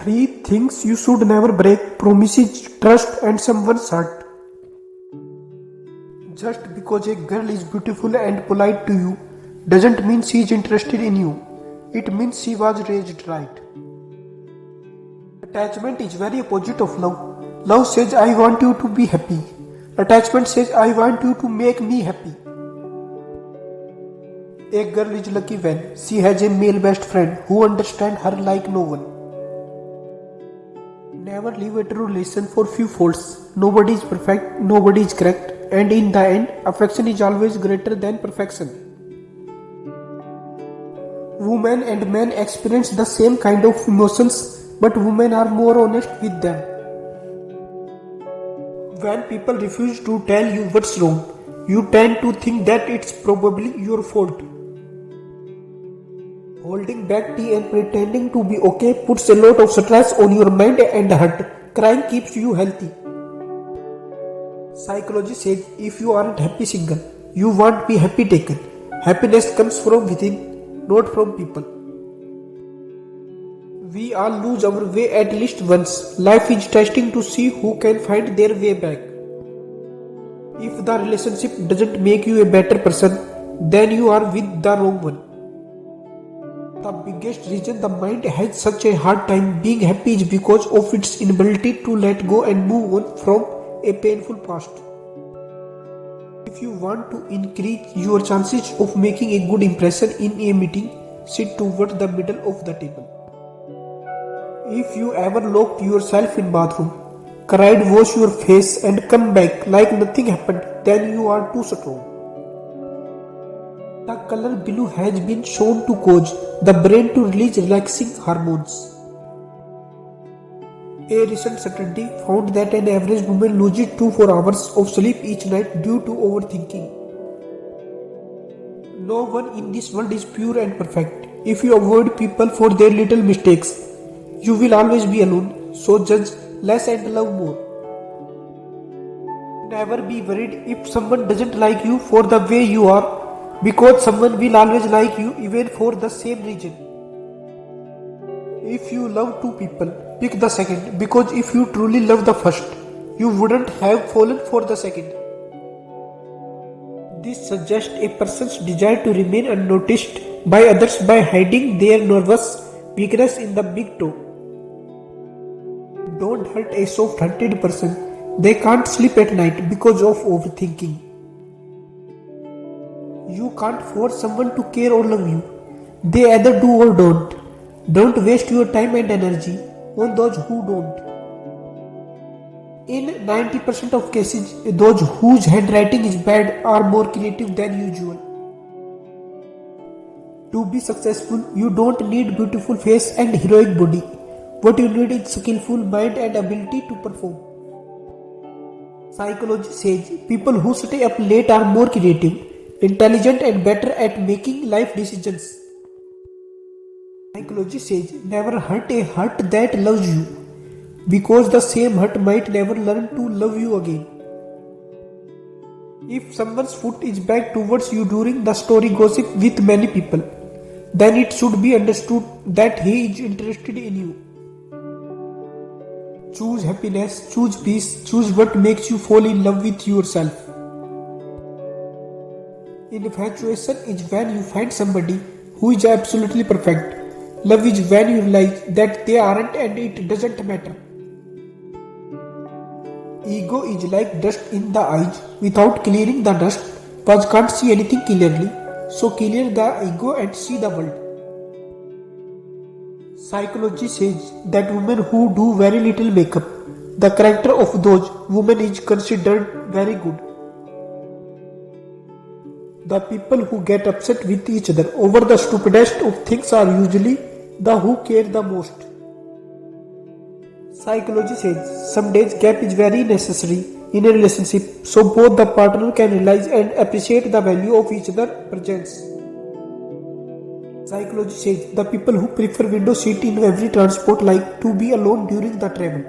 Three things you should never break: promises, trust, and someone's heart. Just because a girl is beautiful and polite to you doesn't mean she is interested in you. It means she was raised right. Attachment is very opposite of love. Love says I want you to be happy. Attachment says I want you to make me happy. A girl is lucky when she has a male best friend who understands her like no one. Never leave a true relation for few faults. Nobody is perfect, nobody is correct, and in the end, affection is always greater than perfection. Women and men experience the same kind of emotions, but women are more honest with them. When people refuse to tell you what's wrong, you tend to think that it's probably your fault. Holding back tea and pretending to be okay puts a lot of stress on your mind and heart. Crying keeps you healthy. Psychology says if you aren't happy single, you won't be happy taken. Happiness comes from within, not from people. We all lose our way at least once. Life is testing to see who can find their way back. If the relationship doesn't make you a better person, then you are with the wrong one. The biggest reason the mind has such a hard time being happy is because of its inability to let go and move on from a painful past. If you want to increase your chances of making a good impression in a meeting, sit towards the middle of the table. If you ever locked yourself in bathroom, cried, wash your face and come back like nothing happened, then you are too strong. The color blue has been shown to cause the brain to release relaxing hormones. A recent study found that an average woman loses 2-4 hours of sleep each night due to overthinking. No one in this world is pure and perfect. If you avoid people for their little mistakes, you will always be alone, so judge less and love more. Never be worried if someone doesn't like you for the way you are, because someone will always like you even for the same reason. If you love two people, pick the second, because if you truly love the first, you wouldn't have fallen for the second. This suggests a person's desire to remain unnoticed by others by hiding their nervous weakness in the big toe. Don't hurt a soft-hearted person. They can't sleep at night because of overthinking. You can't force someone to care or love you. They either do or don't. Don't waste your time and energy on those who don't. In 90% of cases, those whose handwriting is bad are more creative than usual. To be successful, you don't need beautiful face and heroic body. What you need is skillful mind and ability to perform. Psychology says people who stay up late are more creative, intelligent and better at making life decisions. Psychology says never hurt a heart that loves you, because the same heart might never learn to love you again. If someone's foot is back towards you during the story gossip with many people, then it should be understood that he is interested in you. Choose happiness, choose peace, choose what makes you fall in love with yourself. Infatuation is when you find somebody who is absolutely perfect. Love is when you realize that they aren't and it doesn't matter. Ego is like dust in the eyes. Without clearing the dust, one can't see anything clearly. So clear the ego and see the world. Psychology says that women who do very little makeup, the character of those women is considered very good. The people who get upset with each other over the stupidest of things are usually the who care the most. Psychology says some days gap is very necessary in a relationship so both the partner can realize and appreciate the value of each other's presence. Psychology says the people who prefer window seat in every transport like to be alone during the travel.